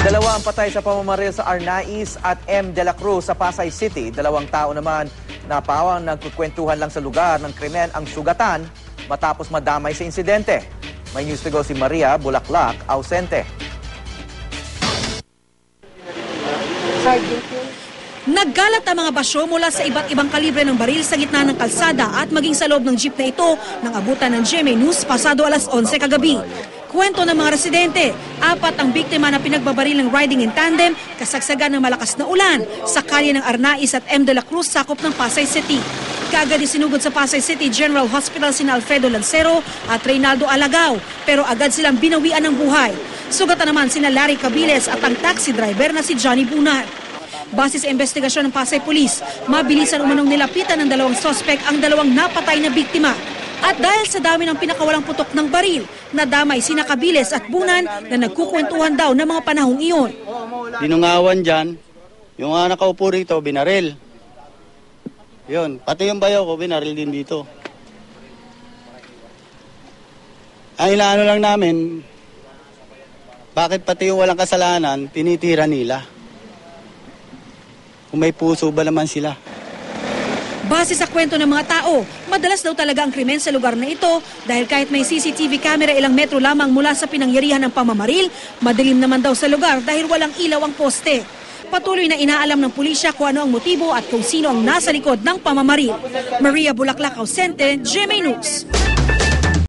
Dalawa ang patay sa pamamaril sa Arnaiz at M. de la Cruz sa Pasay City. 2 tao naman na pawang nagkukwentuhan lang sa lugar ng krimen ang sugatan matapos madamay sa insidente. May news to go si Maria Bulaklak, ausente. Naggalat ang mga basyo mula sa iba't ibang kalibre ng baril sa gitna ng kalsada at maging sa loob ng jeep na ito nang abutan ng GMA News pasado alas 11 kagabi. Kwento ng mga residente, 4 ang biktima na pinagbabaril ng riding in tandem kasagsagan ng malakas na ulan sa kalye ng Arnaiz at M. de la Cruz sakop ng Pasay City. Kaagad isinugod sa Pasay City General Hospital sina Alfredo Lancero at Reynaldo Alagao pero agad silang binawian ng buhay. Sugatan naman sina Larry Cabiles at ang taxi driver na si Johnny Bunar. Base sa investigasyon ng Pasay Police, mabilisan umanong nilapitan ng 2 sospek ang 2 napatay na biktima. At dahil sa dami ng pinakawalang putok ng baril, nadamay sina Cabiles at Bunan na nagkukwentuhan daw ng mga panahong iyon. Dinungawan dyan, yung nakaupo rito, binaril. Yun, pati yung bayo ko, binaril din dito. Ang inaano lang namin, bakit pati yung walang kasalanan, tinitira nila? Kung may puso ba naman sila? Base sa kwento ng mga tao, madalas daw talaga ang krimen sa lugar na ito dahil kahit may CCTV camera ilang metro lamang mula sa pinangyarihan ng pamamaril, madilim naman daw sa lugar dahil walang ilaw ang poste. Patuloy na inaalam ng pulisya kung ano ang motibo at kung sino ang nasa likod ng pamamaril. Maria Bulaklak, ausente, GMA News.